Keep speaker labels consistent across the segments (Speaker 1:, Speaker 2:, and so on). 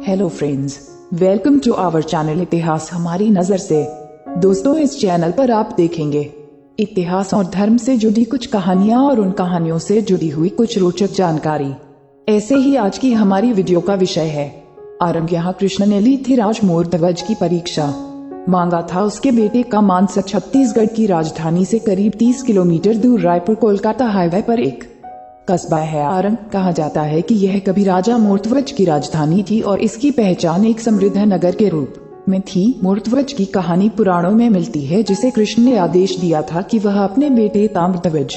Speaker 1: Hello friends, welcome to our channel इतिहास हमारी नजर से। दोस्तों, इस चैनल पर आप देखेंगे इतिहास और धर्म से जुड़ी कुछ कहानियां और उन कहानियों से जुड़ी हुई कुछ रोचक जानकारी। ऐसे ही आज की हमारी वीडियो का विषय है आरंभ। यहाँ कृष्ण ने ली थी राजा मूर्धवज की परीक्षा। मांगा था उसके बेटे का मानस। छत्तीसगढ़ की राजधानी से करीब 30 किलोमीटर दूर रायपुर कोलकाता हाईवे पर एक कस्बा है आरंग। कहा जाता है कि यह कभी राजा मूर्धवज की राजधानी थी और इसकी पहचान एक समृद्ध नगर के रूप में थी। मूर्धवज की कहानी पुराणों में मिलती है, जिसे कृष्ण ने आदेश दिया था कि वह अपने बेटे ताम्रध्वज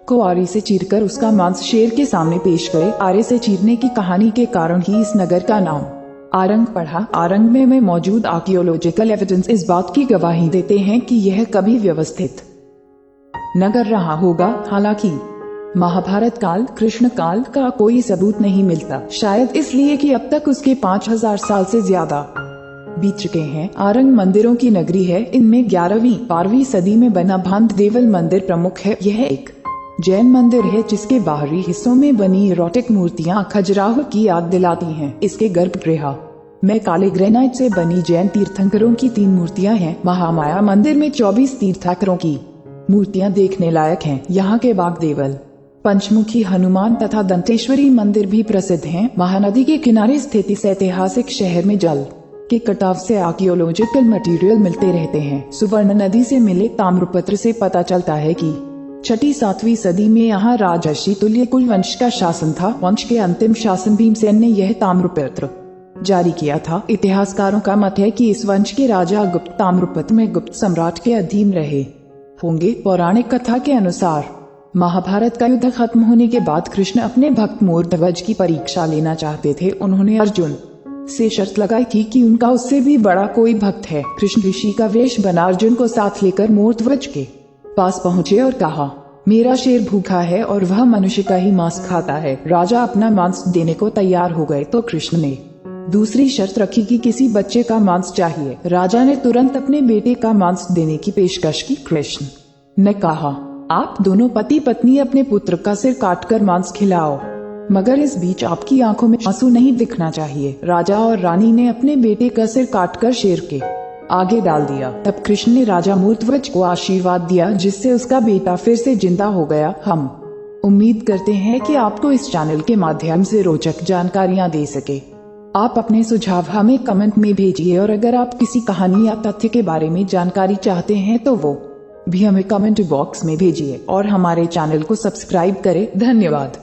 Speaker 1: को आरे से चीरकर उसका मांस शेर के सामने पेश करे। आरे से चीरने की कहानी के कारण ही इस नगर का नाम आरंग पड़ा। आरंग में मौजूद आर्कियोलॉजिकल एविडेंस इस बात की गवाही देते हैं कि यह कभी व्यवस्थित नगर रहा होगा। हालांकि महाभारत काल, कृष्ण काल का कोई सबूत नहीं मिलता, शायद इसलिए कि अब तक उसके 5000 साल से ज्यादा बीत चुके हैं। आरंग मंदिरों की नगरी है। इनमें 11वीं 12वीं सदी में बना भांत देवल मंदिर प्रमुख है। यह एक जैन मंदिर है जिसके बाहरी हिस्सों में बनी इरोटिक मूर्तियां खजुराहो की याद दिलाती हैं। इसके गर्भगृह में काले ग्रेनाइट से बनी जैन तीर्थंकरों की 3 मूर्तियां हैं। महामाया मंदिर में 24 तीर्थंकरों की मूर्तियां देखने लायक हैं। यहाँ के बाग देवल, पंचमुखी हनुमान तथा दंतेश्वरी मंदिर भी प्रसिद्ध हैं। महानदी के किनारे स्थित इस ऐतिहासिक शहर में जल के कटाव से आर्कियोलॉजिकल मटेरियल मिलते रहते हैं। सुवर्ण नदी से मिले ताम्रपत्र से पता चलता है कि 6वीं-7वीं सदी में यहाँ राजर्षि तुल्य कुल वंश का शासन था। वंश के अंतिम शासन भीमसेन ने यह ताम्रपत्र जारी किया था। इतिहासकारों का मत है कि इस वंश के राजा गुप्त ताम्रपत्र में गुप्त सम्राट के अधीन रहे होंगे। पौराणिक कथा के अनुसार महाभारत का युद्ध खत्म होने के बाद कृष्ण अपने भक्त मूर्धवज की परीक्षा लेना चाहते थे। उन्होंने अर्जुन से शर्त लगाई थी कि उनका उससे भी बड़ा कोई भक्त है। कृष्ण ऋषि का वेश बना अर्जुन को साथ लेकर मूर्धवज के पास पहुँचे और कहा, मेरा शेर भूखा है और वह मनुष्य का ही मांस खाता है। राजा अपना मांस देने को तैयार हो गए तो कृष्ण ने दूसरी शर्त रखी कि किसी बच्चे का मांस चाहिए। राजा ने तुरंत अपने बेटे का मांस देने की पेशकश की। कृष्ण ने कहा, आप दोनों पति पत्नी अपने पुत्र का सिर काटकर मांस खिलाओ, मगर इस बीच आपकी आंखों में आंसू नहीं दिखना चाहिए। राजा और रानी ने अपने बेटे का सिर काटकर शेर के आगे डाल दिया। तब कृष्ण ने राजा मूर्धवज को आशीर्वाद दिया, जिससे उसका बेटा फिर से जिंदा हो गया। हम उम्मीद करते हैं कि आपको इस चैनल के माध्यम से रोचक जानकारियाँ दे सके। आप अपने सुझाव हमें कमेंट में भेजिए और अगर आप किसी कहानी या तथ्य के बारे में जानकारी चाहते हैं तो वो भी हमें कमेंट बॉक्स में भेजिए और हमारे चैनल को सब्सक्राइब करें। धन्यवाद।